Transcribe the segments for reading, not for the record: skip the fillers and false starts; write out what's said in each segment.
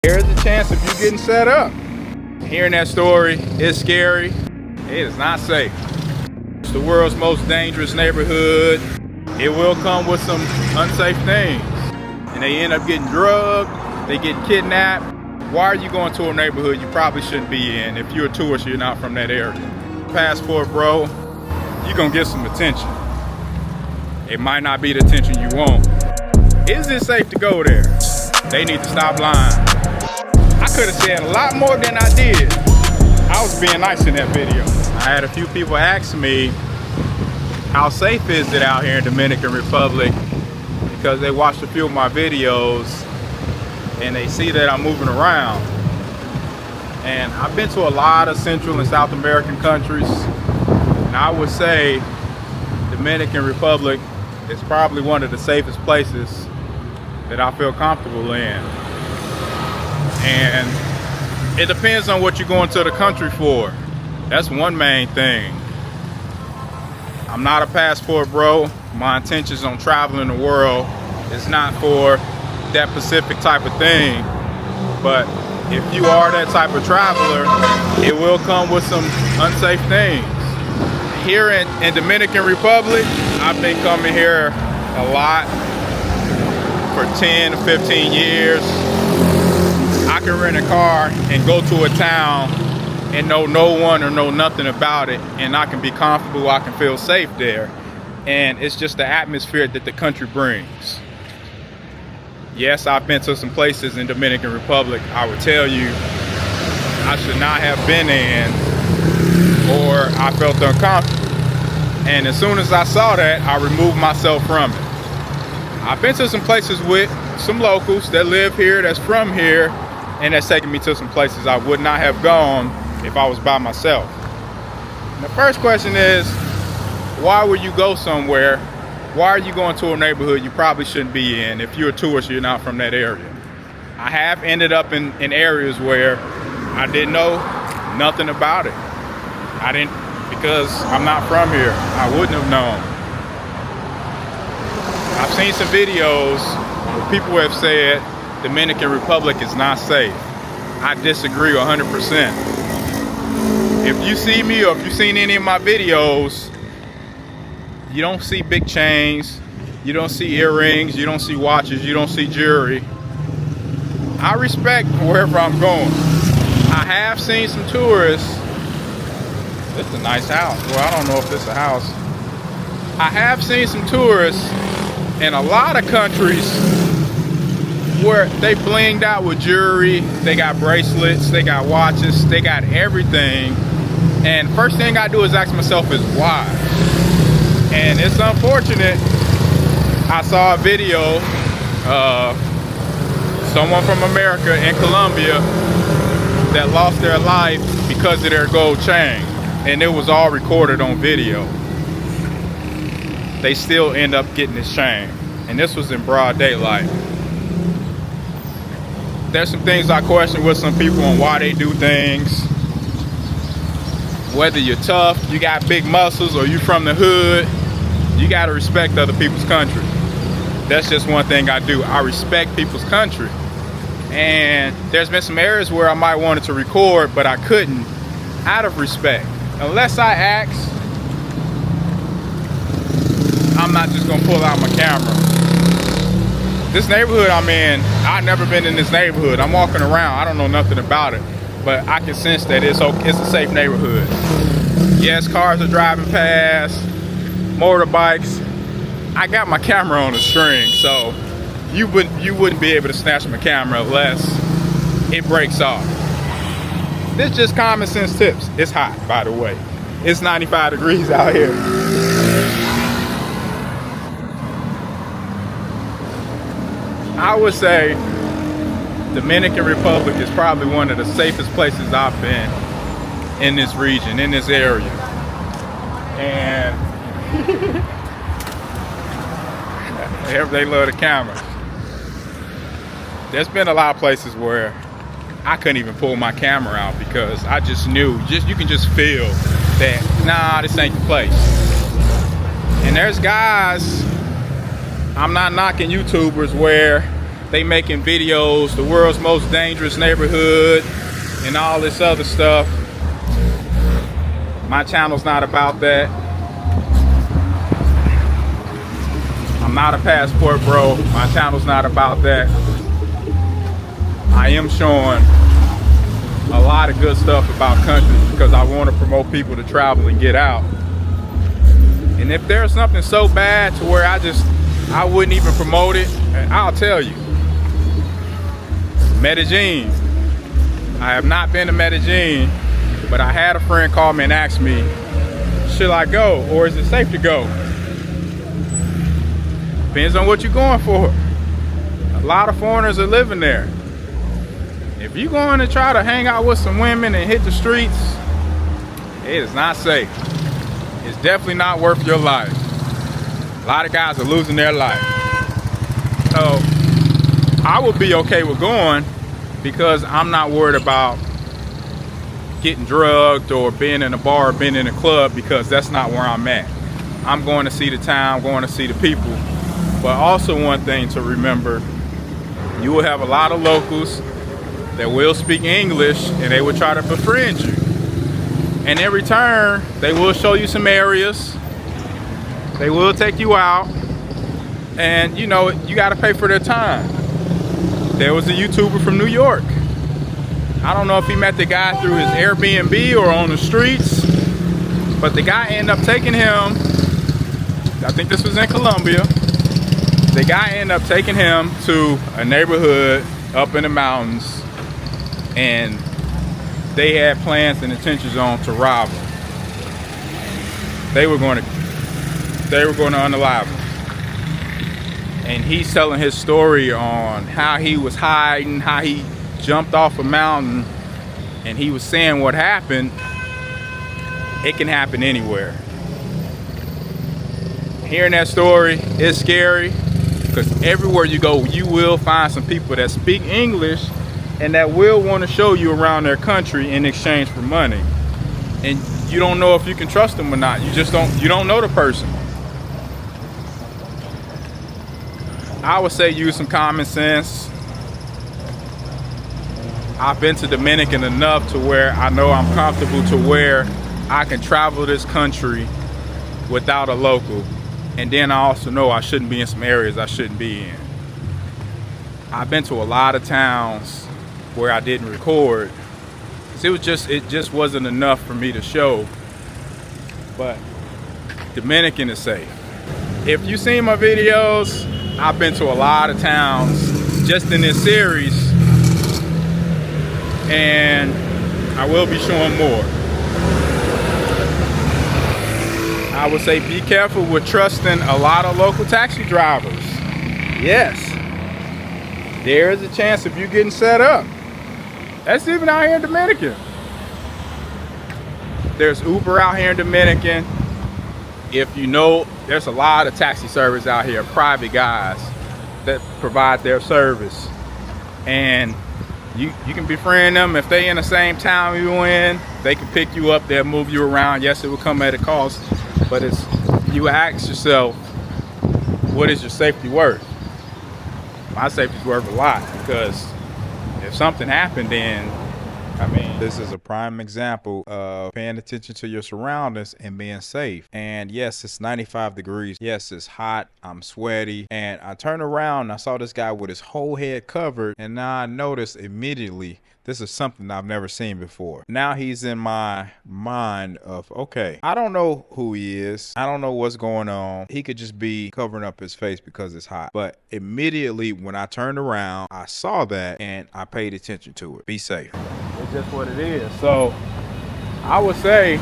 There's a chance of you getting set up. Hearing that story is scary. It is not safe. It's the world's most dangerous neighborhood. It will come with some unsafe things. And they end up getting drugged, they get kidnapped. Why are you going to a neighborhood you probably shouldn't be in if you're a tourist, you're not from that area? Passport, bro, you're gonna get some attention. It might not be the attention you want. Is it safe to go there? They need to stop lying. I could have said a lot more than I did. I was being nice in that video. I had a few people ask me, how safe is it out here in Dominican Republic? Because they watched a few of my videos and they see that I'm moving around. And I've been to a lot of Central and South American countries. And I would say Dominican Republic is probably one of the safest places that I feel comfortable in. And it depends on what you're going to the country for. That's one main thing. I'm not a passport bro. My intentions on traveling the world is not for that specific type of thing. But if you are that type of traveler, it will come with some unsafe things. Here in Dominican Republic, I've been coming here a lot for 10 to 15 years. I can rent a car and go to a town and know no one or know nothing about it, and I can be comfortable, I can feel safe there. And it's just the atmosphere that the country brings. Yes, I've been to some places in Dominican Republic I would tell you I should not have been in, or I felt uncomfortable. And as soon as I saw that, I removed myself from it. I've been to some places with some locals that live here, that's from here, and that's taken me to some places I would not have gone if I was by myself. And the first question is, why would you go somewhere? Why are you going to a neighborhood you probably shouldn't be in if you're a tourist, you're not from that area? I have ended up in areas where I didn't know nothing about it. Because I'm not from here, I wouldn't have known. I've seen some videos where people have said Dominican Republic is not safe. I disagree 100%. If you see me or if you've seen any of my videos, you don't see big chains, you don't see earrings, you don't see watches, you don't see jewelry. I respect wherever I'm going. I have seen some tourists. This is a nice house. Well, I don't know if this is a house. I have seen some tourists in a lot of countries where they blinged out with jewelry, they got bracelets, they got watches, they got everything. And first thing I do is ask myself is why? And it's unfortunate. I saw a video of someone from America in Colombia that lost their life because of their gold chain. And it was all recorded on video. They still end up getting this chain. And this was in broad daylight. There's some things I question with some people on why they do things. Whether you're tough, you got big muscles, or you from the hood, you gotta respect other people's country. That's just one thing I do. I respect people's country. And there's been some areas where I might wanted to record, but I couldn't out of respect. Unless I ask, I'm not just gonna pull out my camera. This neighborhood I'm in, I've never been in this neighborhood. I'm walking around, I don't know nothing about it, but I can sense that it's a safe neighborhood. Yes, cars are driving past, motorbikes. I got my camera on a string, so you wouldn't be able to snatch my camera unless it breaks off. This is just common sense tips. It's hot, by the way. It's 95 degrees out here. I would say Dominican Republic is probably one of the safest places I've been in this region, in this area. And they love the cameras. There's been a lot of places where I couldn't even pull my camera out because I just knew, you can just feel that, nah, this ain't the place. And there's guys, I'm not knocking YouTubers, where they making videos, the world's most dangerous neighborhood, and all this other stuff. My channel's not about that. I'm not a passport bro. My channel's not about that. I am showing a lot of good stuff about countries because I want to promote people to travel and get out. And if there's something so bad to where I wouldn't even promote it, I'll tell you. Medellin. I have not been to Medellin, but I had a friend call me and ask me, should I go or is it safe to go? Depends on what you're going for. A lot of foreigners are living there. If you're going to try to hang out with some women and hit the streets, it is not safe. It's definitely not worth your life. A lot of guys are losing their life. So I would be okay with going because I'm not worried about getting drugged or being in a bar or being in a club because that's not where I'm at. I'm going to see the town, going to see the people. But also one thing to remember, you will have a lot of locals that will speak English and they will try to befriend you. And in return, they will show you some areas. They will take you out. And you know, you gotta pay for their time. There was a YouTuber from New York. I don't know if he met the guy through his Airbnb or on the streets, but the guy ended up taking him, I think this was in Colombia. The guy ended up taking him to a neighborhood up in the mountains, and they had plans and intentions on to rob him. They were going to unalive him. And he's telling his story on how he was hiding, how he jumped off a mountain, and he was saying what happened. It can happen anywhere. Hearing that story is scary because everywhere you go, you will find some people that speak English and that will want to show you around their country in exchange for money. And you don't know if you can trust them or not. You don't know the person. I would say use some common sense. I've been to Dominican enough to where I know I'm comfortable to where I can travel this country without a local. And then I also know I shouldn't be in some areas I shouldn't be in. I've been to a lot of towns where I didn't record. It just wasn't enough for me to show. But Dominican is safe. If you've seen my videos, I've been to a lot of towns just in this series, and I will be showing more. I would say be careful with trusting a lot of local taxi drivers. Yes, there is a chance of you getting set up. That's even out here in Dominican. There's Uber out here in Dominican. If you know, there's a lot of taxi service out here, private guys that provide their service. And you can befriend them. If they in the same town you're in, they can pick you up, they'll move you around. Yes, it will come at a cost, but you ask yourself, what is your safety worth? My safety's worth a lot, because if something happened, then this is a prime example of paying attention to your surroundings and being safe. And yes, it's 95 degrees. Yes, it's hot. I'm sweaty. And I turned around and I saw this guy with his whole head covered. And now I noticed immediately, this is something I've never seen before. Now he's in my mind of, okay, I don't know who he is. I don't know what's going on. He could just be covering up his face because it's hot. But immediately when I turned around, I saw that and I paid attention to it. Be safe. It's just what it is. So I would say,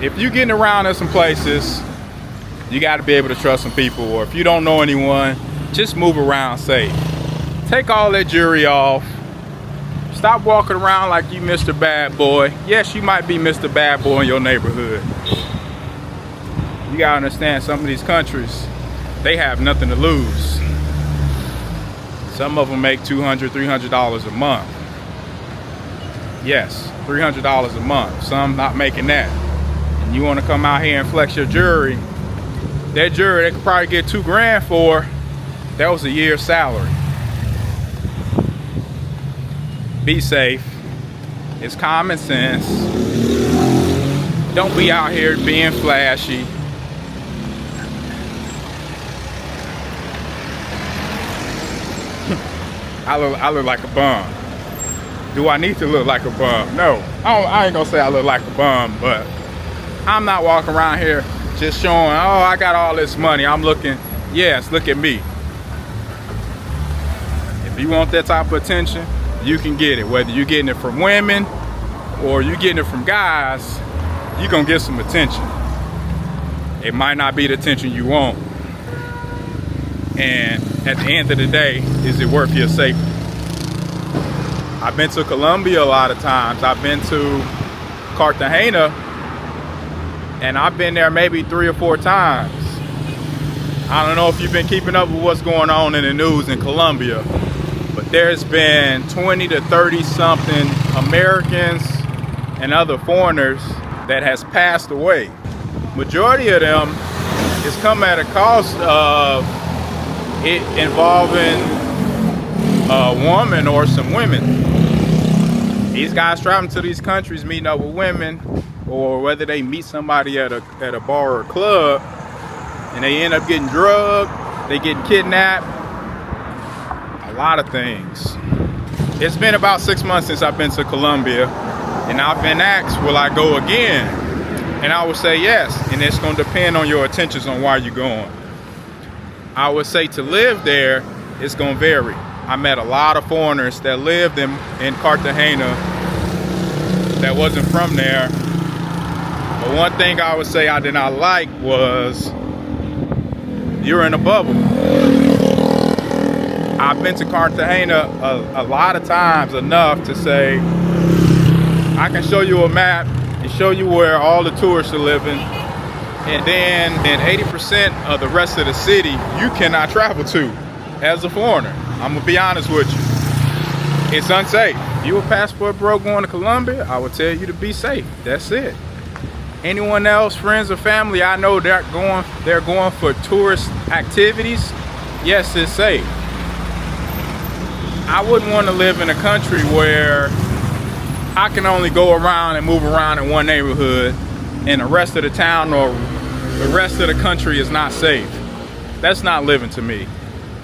if you're getting around in some places, you got to be able to trust some people. Or if you don't know anyone, just move around safe. Take all that jewelry off. Stop walking around like you Mr. Bad Boy. Yes, you might be Mr. Bad Boy in your neighborhood. You gotta understand, some of these countries, they have nothing to lose. Some of them make $200, $300 a month. Yes, $300 a month. Some not making that. And you wanna come out here and flex your jewelry. That jewelry they could probably get $2 grand for. That was a year's salary. Be safe. It's common sense. Don't be out here being flashy. I look like a bum. Do I need to look like a bum? No. I ain't gonna say I look like a bum, but I'm not walking around here just showing, oh, I got all this money. I'm looking, yes, look at me. If you want that type of attention, you can get it. Whether you're getting it from women or you're getting it from guys, you're gonna get some attention. It might not be the attention you want. And at the end of the day, is it worth your safety? I've been to Colombia a lot of times. I've been to Cartagena, and I've been there maybe 3 or 4 times. I don't know if you've been keeping up with what's going on in the news in Colombia, but there's been 20 to 30 something Americans and other foreigners that has passed away. Majority of them is come at a cost of it involving a woman or some women. These guys traveling to these countries, meeting up with women, or whether they meet somebody at a bar or a club, and they end up getting drugged, they getting kidnapped, a lot of things. It's been about 6 months since I've been to Colombia, and I've been asked, will I go again? And I would say yes, and it's gonna depend on your intentions on why you're going. I would say to live there, it's gonna vary. I met a lot of foreigners that lived in Cartagena that wasn't from there. But one thing I would say I did not like was you're in a bubble. I've been to Cartagena a lot of times, enough to say I can show you a map and show you where all the tourists are living, and then 80% of the rest of the city you cannot travel to as a foreigner. I'm gonna be honest with you. It's unsafe. You a passport bro going to Colombia, I would tell you to be safe. That's it. Anyone else, friends or family, I know they're going for tourist activities. Yes, it's safe. I wouldn't want to live in a country where I can only go around and move around in one neighborhood and the rest of the town or the rest of the country is not safe. That's not living to me.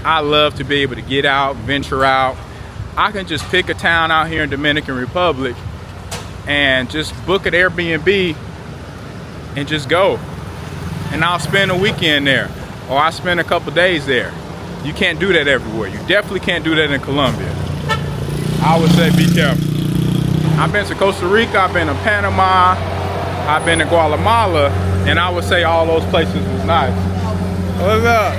I love to be able to get out, venture out. I can just pick a town out here in Dominican Republic and just book an Airbnb and just go. And I'll spend a weekend there, or I'll spend a couple days there. You can't do that everywhere. You definitely can't do that in Colombia. I would say be careful. I've been to Costa Rica, I've been to Panama, I've been to Guatemala, and I would say all those places was nice. What's up?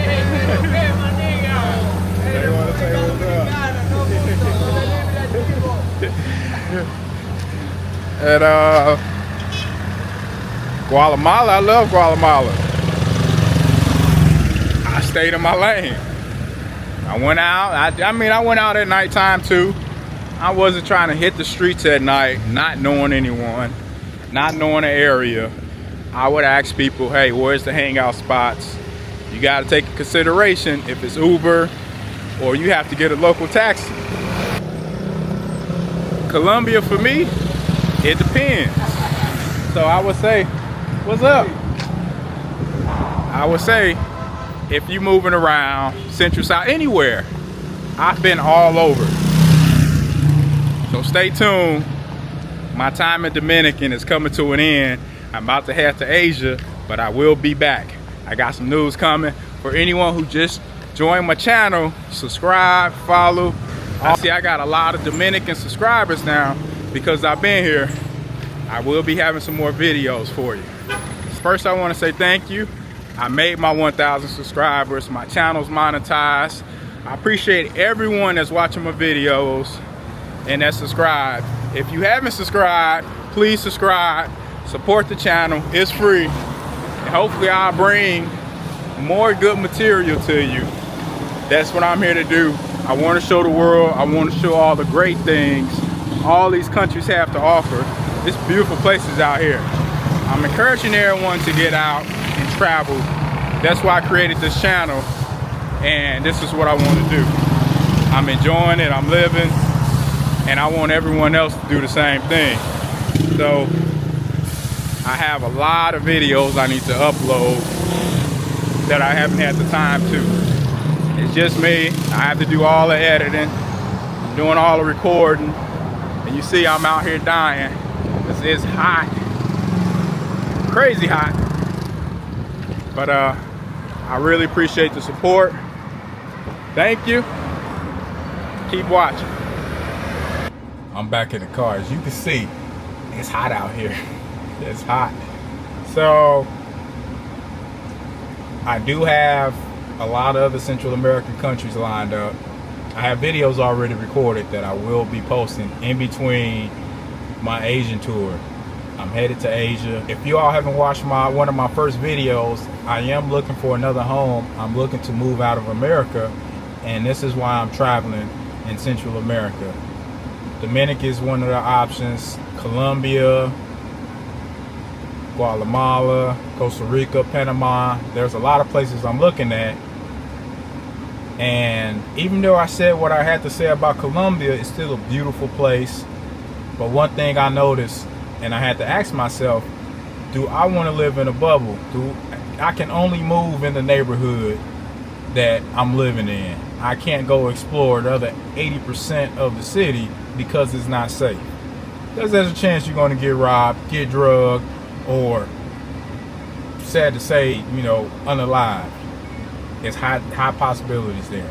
They want to say what's up. And Guatemala, I love Guatemala. I stayed in my lane. I went out, I went out at nighttime too. I wasn't trying to hit the streets at night, not knowing anyone, not knowing the area. I would ask people, hey, where's the hangout spots? You got to take into consideration if it's Uber or you have to get a local taxi. Colombia, for me, it depends. So I would say, what's up? I would say, if you moving around, Central South, anywhere, I've been all over. So stay tuned. My time in Dominican is coming to an end. I'm about to head to Asia, but I will be back. I got some news coming. For anyone who just joined my channel, subscribe, follow. I got a lot of Dominican subscribers now because I've been here. I will be having some more videos for you. First, I want to say thank you. I made my 1,000 subscribers. My channel's monetized. I appreciate everyone that's watching my videos and that's subscribed. If you haven't subscribed, please subscribe. Support the channel. It's free. And hopefully I'll bring more good material to you. That's what I'm here to do. I want to show the world. I want to show all the great things all these countries have to offer. It's beautiful places out here. I'm encouraging everyone to get out and travel. That's why I created this channel. and this is what I want to do. I'm enjoying it, I'm living, and I want everyone else to do the same thing. So I have a lot of videos I need to upload that I haven't had the time to. It's just me. I have to do all the editing. I'm doing all the recording. And you see I'm out here dying. It's hot. Crazy hot. But I really appreciate the support. Thank you. Keep watching. I'm back in the car. As you can see, it's hot out here. It's hot. So I do have a lot of other Central American countries lined up. I have videos already recorded that I will be posting in between my Asian tour. I'm headed to Asia. If you all haven't watched one of my first videos, I am looking for another home. I'm looking to move out of America, and this is why I'm traveling in Central America. Dominican is one of the options. Colombia, Guatemala, Costa Rica, Panama. There's a lot of places I'm looking at. And even though I said what I had to say about Colombia, it's still a beautiful place. But one thing I noticed, and I had to ask myself, do I want to live in a bubble? I can only move in the neighborhood that I'm living in. I can't go explore the other 80% of the city because it's not safe. Because there's a chance you're going to get robbed, get drugged, or, sad to say, you know, unalived. It's high possibilities there.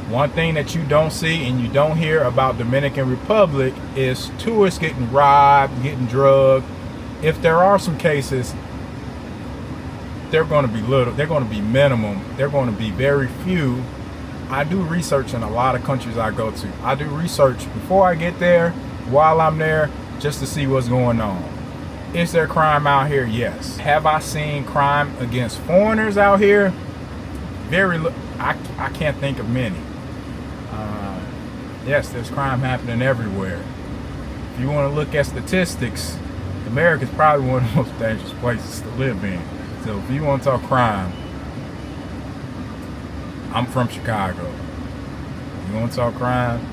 One thing that you don't see and you don't hear about Dominican Republic is tourists getting robbed, getting drugged. If there are some cases, they're going to be little. They're going to be minimum. They're going to be very few. I do research in a lot of countries I go to. I do research before I get there, while I'm there, just to see what's going on. Is there crime out here? Yes. Have I seen crime against foreigners out here? I can't think of many. Yes, there's crime happening everywhere. If you want to look at statistics, America is probably one of the most dangerous places to live in. So if you want to talk crime, I'm from Chicago. If you want to talk crime,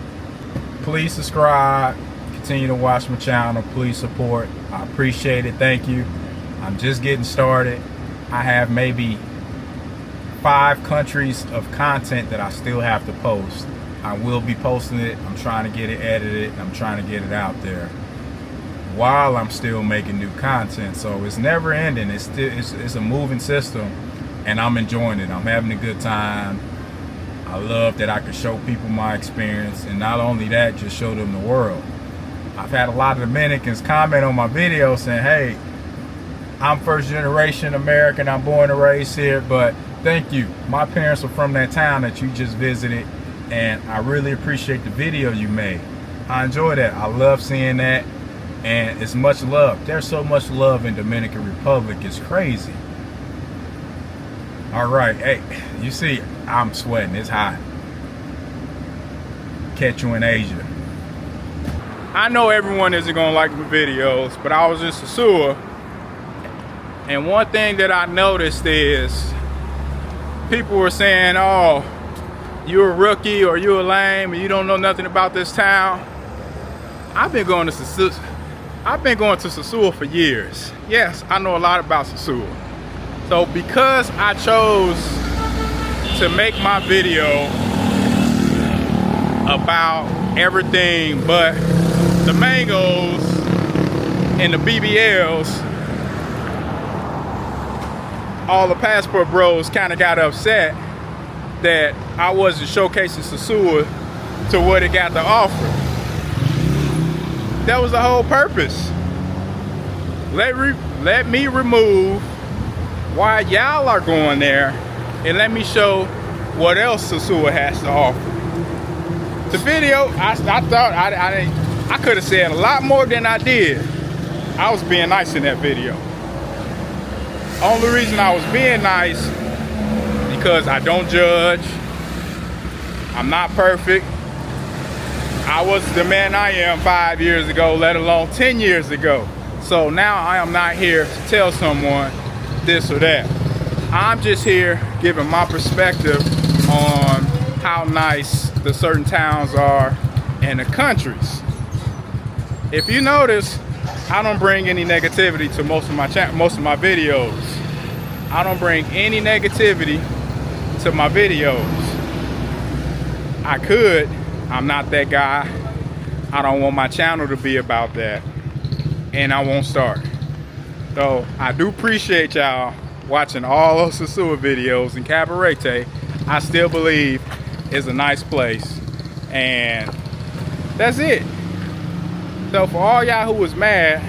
please subscribe. Continue to watch my channel. Please support. I appreciate it. Thank you. I'm just getting started. I have maybe 5 countries of content that I still have to post. I will be posting it. I'm trying to get it edited. I'm trying to get it out there while I'm still making new content. So it's never ending. It's a moving system, and I'm enjoying it. I'm having a good time. I love that I can show people my experience, and not only that, just show them the world. I've had a lot of Dominicans comment on my video saying, hey, I'm first generation American, I'm born and raised here, but thank you. My parents are from that town that you just visited, and I really appreciate the video you made. I enjoy that. I love seeing that, and it's much love. There's so much love in Dominican Republic, it's crazy. All right, hey, you see, I'm sweating, it's hot. Catch you in Asia. I know everyone isn't gonna like my videos, but I was in Sosua, and one thing that I noticed is people were saying, oh, you're a rookie or you're a lame and you don't know nothing about this town. I've been going to Sosua for years. Yes, I know a lot about Sosua. So because I chose to make my video about everything but the mangoes and the BBLs, all the passport bros kind of got upset that I wasn't showcasing Sosua to what it got to offer. That was the whole purpose. Let me remove why y'all are going there, and let me show what else Sosua has to offer. The video, I thought I could have said a lot more than I did. I was being nice in that video. Only reason I was being nice because I don't judge. I'm not perfect. I wasn't the man I am 5 years ago, let alone 10 years ago. So now I am not here to tell someone this or that. I'm just here giving my perspective how nice the certain towns are and the countries. If you notice, I don't bring any negativity to most of my videos. I don't bring any negativity to my videos. I could. I'm not that guy. I don't want my channel to be about that, and I won't start. So I do appreciate y'all watching all those Sosua videos in Cabarete. I still believe is a nice place, and that's it. So for all y'all who was mad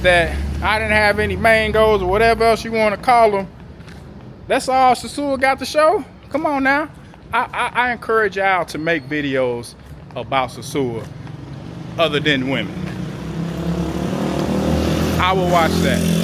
that I didn't have any mangoes or whatever else you want to call them, that's all Sosua got to show. Come on now. I encourage y'all to make videos about Sosua other than women. I will watch that.